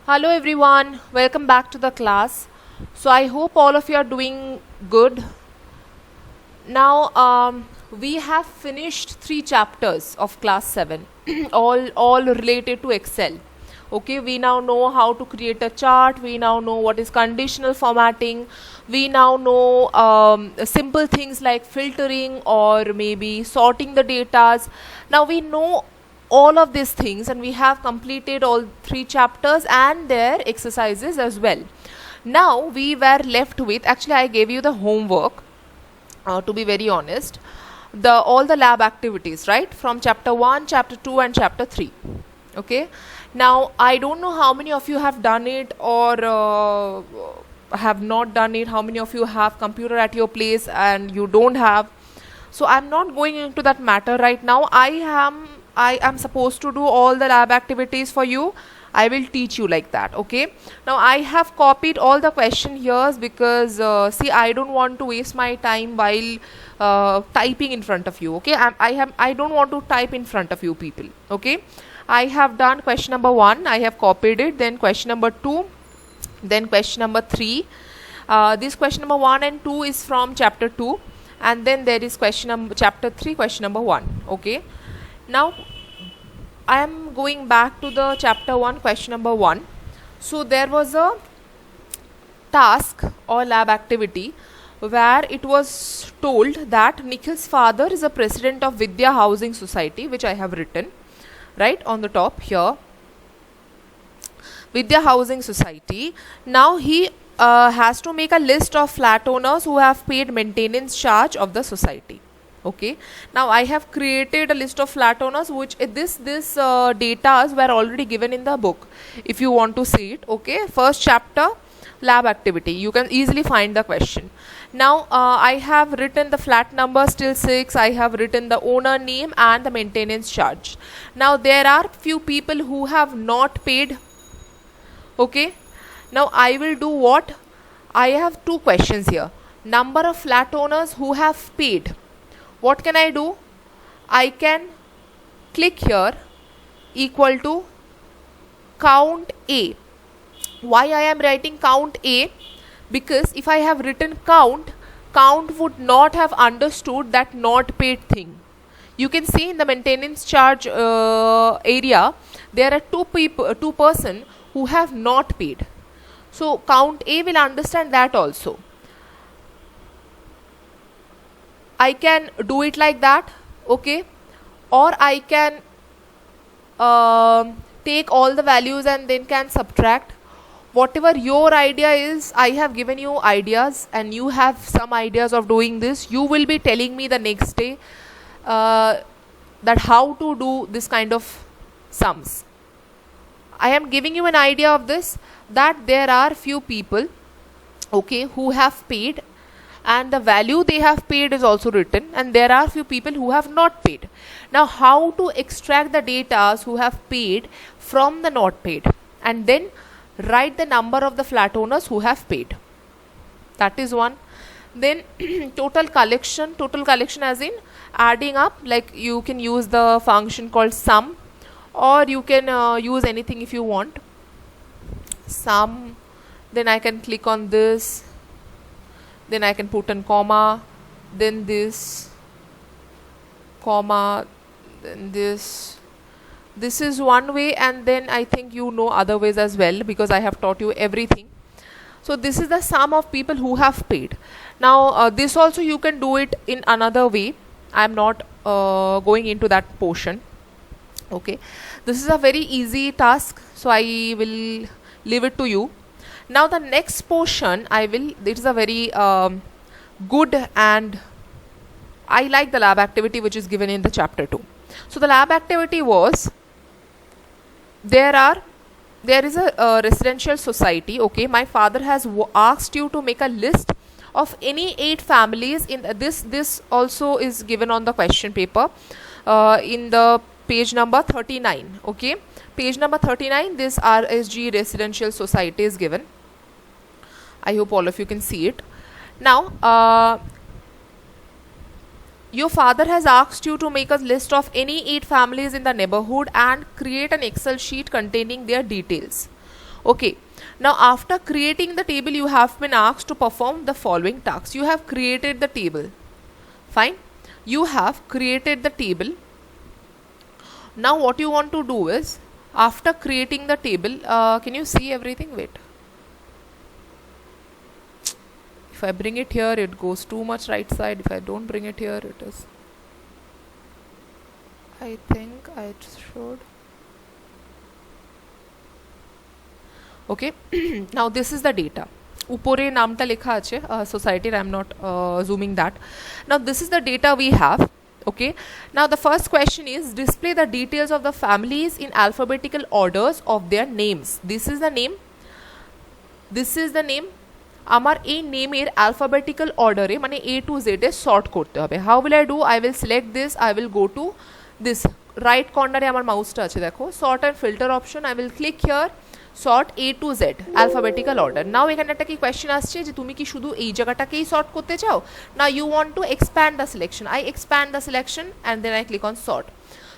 Hello everyone, welcome back to the class. So I hope all of you are doing good. Now we have finished 3 chapters of class 7 all related to Excel. Okay, we now know how to create a chart, we now know what is conditional formatting, we now know simple things like filtering or maybe sorting the datas. Now we know all of these things and we have completed all 3 chapters and their exercises as well. Now we were left with, actually I gave you the homework, to be very honest, the all the lab activities, right, from chapter 1, chapter 2 and chapter 3. Okay, now I don't know how many of you have done it or have not done it, how many of you have computer at your place and you don't have. So I'm not going into that matter right now. I am supposed to do all the lab activities for you. I will teach you like that. Okay, now I have copied all the question here because see, I don't want to waste my time while typing in front of you. Okay, I don't want to type in front of you people. Okay, I have done question number 1, I have copied it, then question number 2, then question number 3. This question number 1 and 2 is from chapter 2, and then there is chapter 3, question number 1. Okay, now I am going back to the chapter 1, question number 1. So there was a task or lab activity where it was told that Nikhil's father is a president of Vidya Housing Society, which I have written right on the top here, Vidya Housing Society. Now he has to make a list of flat owners who have paid maintenance charge of the society. Okay, now I have created a list of flat owners, which this data were already given in the book if you want to see it. Okay, first chapter lab activity, you can easily find the question. Now I have written the flat number till 6, I have written the owner name and the maintenance charge. Now there are few people who have not paid. Okay, now I will do what? I have 2 questions here. Number of flat owners who have paid. What can I do? I can click here equal to count A. Why I am writing count A? Because if I have written count would not have understood that not paid thing. You can see in the maintenance charge area there are two person who have not paid. So count A will understand that also. I can do it like that. Okay, or I can take all the values and then can subtract. Whatever your idea is, I have given you ideas and you have some ideas of doing this. You will be telling me the next day that how to do this kind of sums. I am giving you an idea of this, that there are few people, okay, who have paid and the value they have paid is also written, and there are few people who have not paid. Now how to extract the data who have paid from the not paid and then write the number of the flat owners who have paid. That is one. Then total collection as in adding up, like you can use the function called sum, or you can use anything if you want. Sum, then I can click on this, then I can put in comma, then this, comma, then this. This is one way, and then I think you know other ways as well because I have taught you everything. So this is the sum of people who have paid. Now this also you can do it in another way. I am not going into that portion. Okay, this is a very easy task, so I will leave it to you. Now the next portion it is a very good, and I like the lab activity which is given in the chapter 2. So the lab activity was, there is a residential society. Okay, my father has asked you to make a list of any 8 families in this also is given on the question paper in the page number 39. Okay, page number 39, this RSG residential society is given. I hope all of you can see it. Now your father has asked you to make a list of any 8 families in the neighborhood and create an Excel sheet containing their details. Okay, now after creating the table, you have been asked to perform the following tasks. You have created the table. Fine. You have created the table. Now what you want to do is, after creating the table, can you see everything? Wait. If I bring it here, it goes too much right side. If I don't bring it here, it is. I think I should. Okay. Now this is the data. Upore namta lekha ache society. I am not zooming that. Now this is the data we have. Okay. Now the first question is, display the details of the families in alphabetical orders of their names. This is the name. This is the name. আমার এই নেমের alphabetical অর্ডারে মানে A to Z এ sort করতে হবে। How will I do? I will select this, I will go to this right কর্নারে আমার মাউসটা আছে দেখো, sort and filter option. I will click here, sort A to Z alphabetical order. Now এখানে একটা কি কোয়েশ্চেন আসছে যে তুমি কি শুধু এই জায়গাটাকেই সর্ট করতে চাও, না you want to expand the selection. I expand the selection and then I click on sort.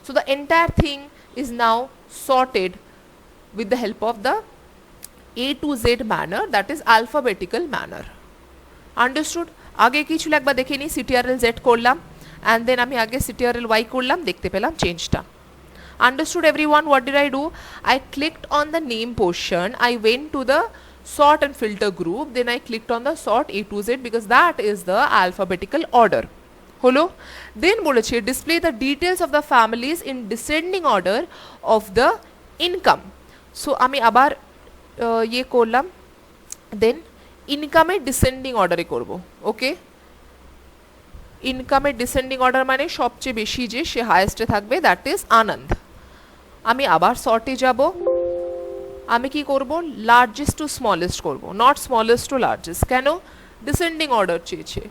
So the entire thing is now sorted with the help of the A to Z manner, that is alphabetical manner. Understood? আগে কি ছিল একবার দেখে নিই। CTRL Z করলাম and then আমি আগে CTRL Y করলাম, দেখতে পেলাম চেঞ্জটা। Understood everyone? What did I do? I clicked on the name portion, I went to the sort and filter group, then I clicked on the sort A to Z because that is the alphabetical order. হলো? Then বলেছে display the details of the families in descending order of the income. So আমি আবার ये করলাম, দেন ইনকামে descending অর্ডারে করব। ওকে, ইনকামের descending order মানে সবচেয়ে বেশি যে সে হায়েস্টে থাকবে, দ্যাট ইজ আনন্দ। আমি আবার সর্টে যাব, আমি কি করব, লার্জেস্ট টু স্মলেস্ট করব, নট স্মলেস্ট টু লার্জেস্ট। কেন? ডিসেন্ডিং অর্ডার চেয়েছে।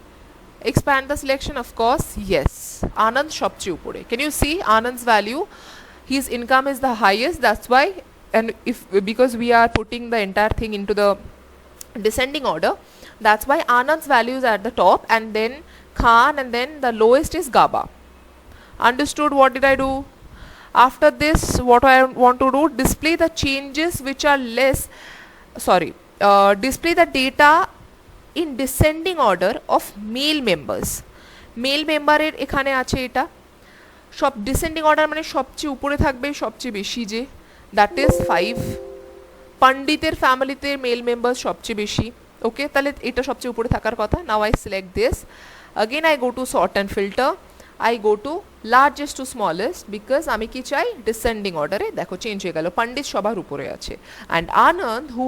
Expand the selection, of course yes, Anand সবচেয়ে উপরে। Can you see Anand's value, his income is the highest, that's why. And if because we are putting the entire thing into the descending order, that's why Anand's value is at the top and then Khan and then the lowest is Gaba. Understood? What did I do? After this, what I want to do, display the changes which are less, display the data in descending order of male members. Male member এর এখানে আছে এটা সব descending order মানে সবচেয়ে উপরে থাকবে, সবচেয়ে বেশি যে, that is 5. পণ্ডিতের ফ্যামিলিতে মেল মেম্বার সবচেয়ে বেশি। ওকে, তাহলে এটা সবচেয়ে উপরে থাকার কথা। Now I select this, again I go to sort and filter, I go to largest to smallest because আমি কি চাই, ডিসেন্ডিং অর্ডারে। দেখো চেঞ্জ হয়ে গেল, পণ্ডিত সবার উপরে আছে and Anand who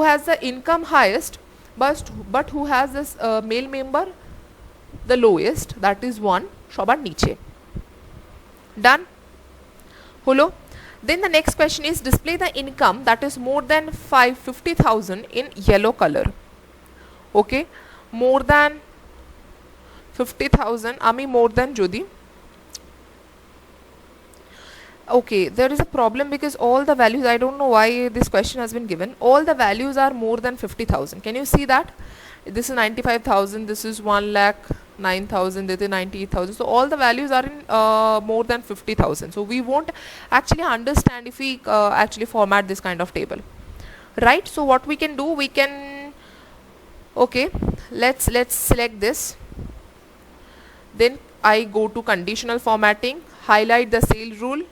has the income highest but who has this male member the lowest, that is 1, সবার নিচে। ডান হলো? Then the next question is, display the income that is more than 50,000 in yellow color. Okay, more than 50,000 আমি more than যদি, okay, there is a problem because all the values, I don't know why this question has been given, all the values are more than 50,000. Can you see that? This is 95,000, this is 1,09,000, this is 98,000. So all the values are in more than 50,000. So we won't actually understand if we actually format this kind of table, right? So what we can do, we can, okay, let's select this. Then I go to conditional formatting, highlight the cell rule,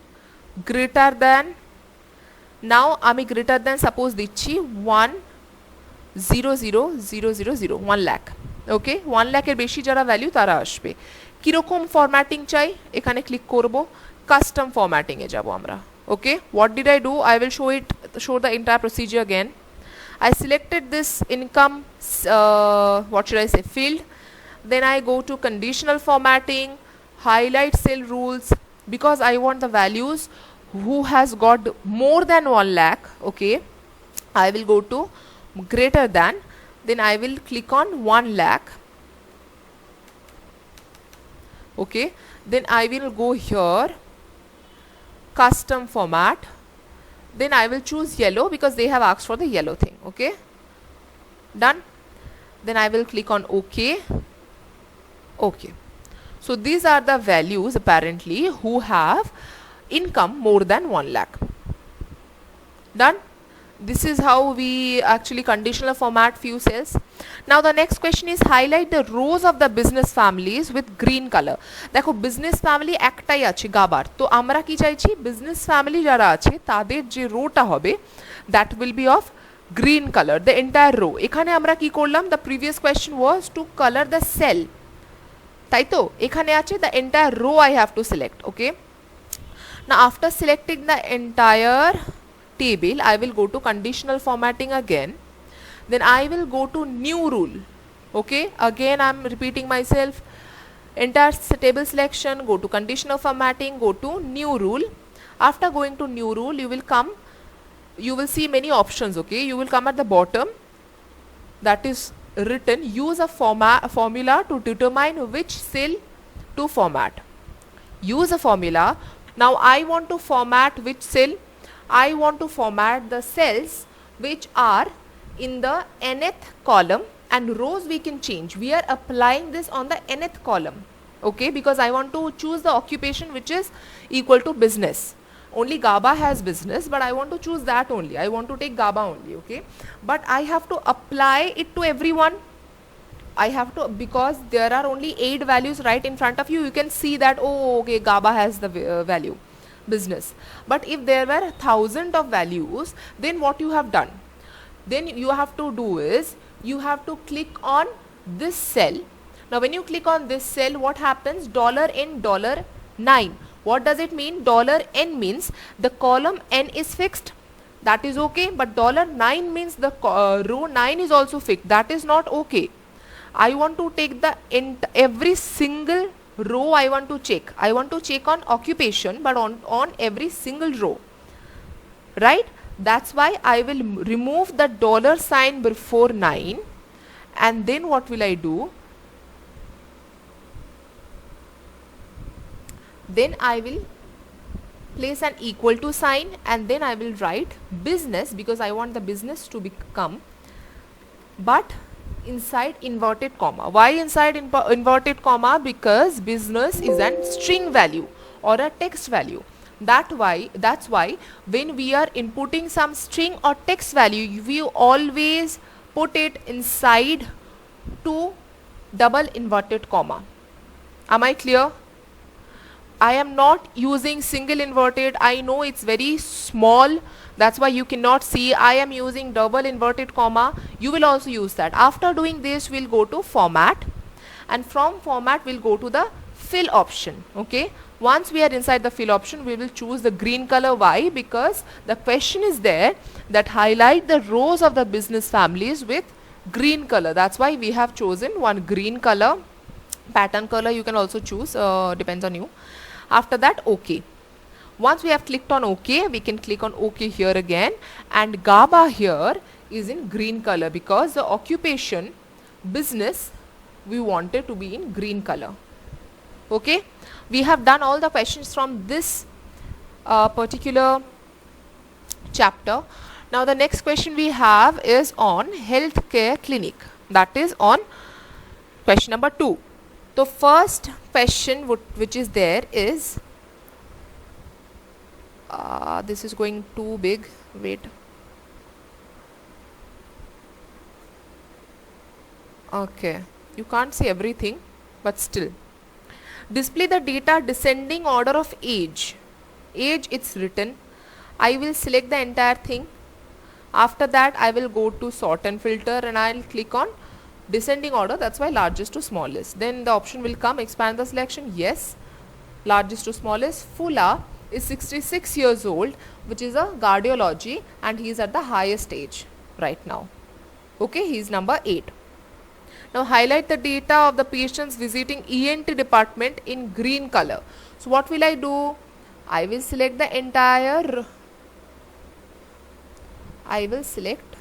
greater than. Now আমি greater than suppose দিচ্ছি 1,00,000, 1 lakh. ওকে, 1 লাখের বেশি যারা value তারা আসবে। কীরকম formatting চাই, এখানে ক্লিক করব, কাস্টম ফরম্যাটিংয়ে যাব আমরা। Okay, what did I do, I will show the entire procedure again. I selected this income, what should I say, field. Then I go to conditional formatting, highlight cell rules because I want the values who has got more than 1 lakh. Okay, I will go to greater than, then I will click on 1 lakh. Okay, then I will go here, custom format, then I will choose yellow because they have asked for the yellow thing. Okay, done. Then I will click on OK. Okay, so these are the values apparently who have income more than 1 lakh. Done. This is how we actually conditional format few cells. Now the next question is highlight the rows of the business families with green color. দেখো business family একটাই আছে গাবার, তো আমরা কি চাইছি business family যারা আছে তাদের যে রোটা হবে that will be of green color, the entire row. এখানে আমরা কি করলাম, the previous question was to color the cell, তাই তো এখানে আছে the entire row I have to select. Okay, now after selecting the entire table I will go to conditional formatting again, then I will go to new rule. Okay, again I am repeating myself, entire table selection, go to conditional formatting, go to new rule. After going to new rule you will come, you will see many options. Okay, you will come at the bottom, that is written use a formula to determine which cell to format. Use a formula. Now I want to format which cell, I want to format the cells which are in the nth column, and rows we can change. We are applying this on the nth column. Okay, because I want to choose the occupation which is equal to business. Only GABA has business, but I want to choose that only. I want to take GABA only. Okay, but I have to apply it to everyone. I have to, because there are only 8 values right in front of you, you can see that, oh okay, GABA has the value business. But if there were 1000 of values, then what you have done, then you have to do is you have to click on this cell. Now when you click on this cell, what happens, $n $9. What does it mean? $n means the column n is fixed, that is okay, but $9 means the row 9 is also fixed, that is not okay. I want to take the every single row I want to check. I want to check on occupation, but on every single row, right? That's why I will remove the $sign before 9, and then what will I do? Then I will place an equal to sign, and then I will write business, because I want the business to become, but inside inverted comma. Why inside inverted comma? Because business is a string value or a text value. That's why when we are inputting some string or text value, we always put it inside to double inverted comma. Am I clear? I am not using single inverted. I know it's very small, that's why you cannot see. I am using double inverted comma. You will also use that. After doing this, we'll go to format, and from format we'll go to the fill option. Okay, once we are inside the fill option, we will choose the green color. Why? Because the question is there that highlight the rows of the business families with green color. That's why we have chosen one green color. Pattern color you can also choose, depends on you. After that, okay. Once we have clicked on OK, we can click on OK here again, and GABA here is in green color because the occupation business we wanted to be in green color. Okay, we have done all the questions from this particular chapter. Now the next question we have is on healthcare clinic, that is on question number 2. The first question which is there is this is going too big, wait, okay, you can't see everything, but still display the data descending order of age. It's written. I will select the entire thing. After that I will go to sort and filter, and I'll click on descending order, that's why largest to smallest. Then the option will come, expand the selection, yes, largest to smallest. Fula is 66 years old, which is a cardiology, and he is at the highest age right now. Okay, he is number 8. Now highlight the data of the patients visiting ENT department in green color. So what will I do? I will select the entire, I will select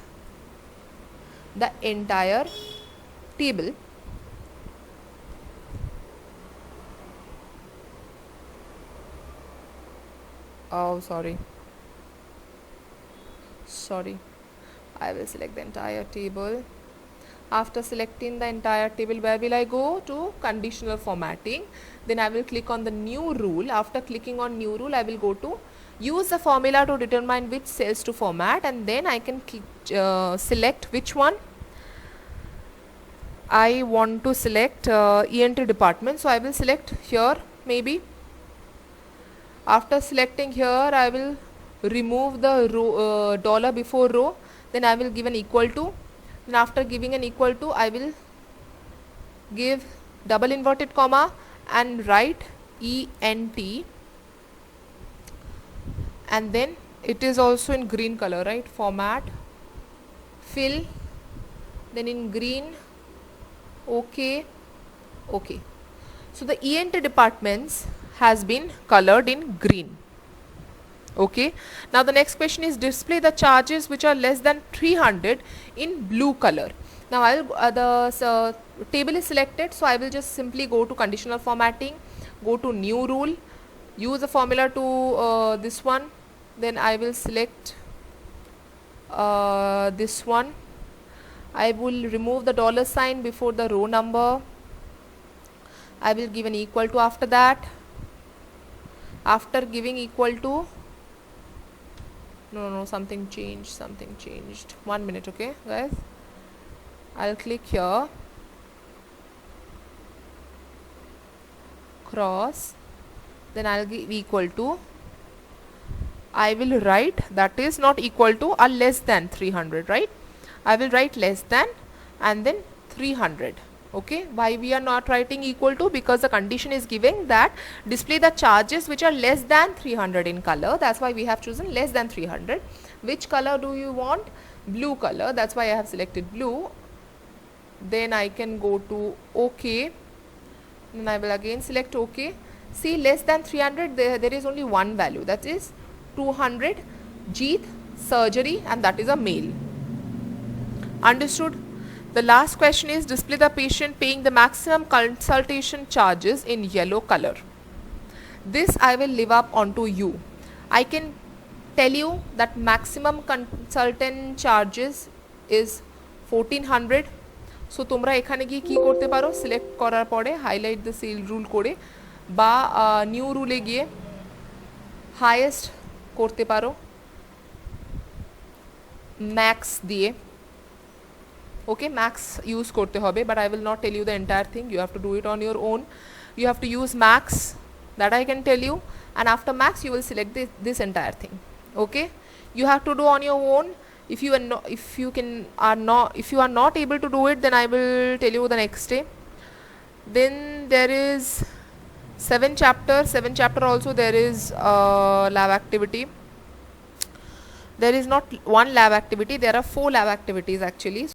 the entire table. Oh, sorry, I will select the entire table. After selecting the entire table, where will I go? To conditional formatting. Then I will click on the new rule. After clicking on new rule, I will go to use the formula to determine which cells to format, and then I can select which one I want to select. ENT department, so I will select here maybe. After selecting here, I will remove the row, dollar before row, then I will give an equal to, and after giving an equal to, I will give double inverted comma and write ENT, and then it is also in green color, right? Format, fill, then in green, okay, okay. So the ENT departments has been colored in green. Okay, now the next question is display the charges which are less than 300 in blue color. Now I'll the table is selected, so I will just simply go to conditional formatting, go to new rule, use the formula to this one, then I will select this one. I will remove the dollar sign before the row number. I will give an equal to after that. After giving equal to, no, something changed. 1 minute, okay guys. I'll click here, cross, then I'll give equal to. I will write that is not equal to or less than 300, right? I will write less than and then 300. Okay, why we are not writing equal to? Because the condition is giving that display the charges which are less than 300 in color. That's why we have chosen less than 300. Which color do you want? Blue color. That's why I have selected blue. Then I can go to OK, and I will again select OK. See, less than 300, there is only one value, that is 200, Jeet, surgery, and that is a male. Understood? The last question is display the patient paying the maximum consultation charges in yellow color. This I will leave up onto you. I can tell you that maximum consultant charges is 1400. So তোমরা এখানে গিয়ে কি করতে পারো, select করার পরে highlight the sell rule করে বা নিউ রুলে গিয়ে হাইয়েস্ট করতে পারো ম্যাক্স দিয়ে। Okay, max use korte hobe, but I will not tell you the entire thing. You have to do it on your own. You have to use max, that I can tell you, and after max you will select this entire thing. Okay, you have to do on your own. If you are not able to do it, then I will tell you the next day. Then there is 7 chapter also there is lab activity. There is not one lab activity, there are 4 lab activities actually.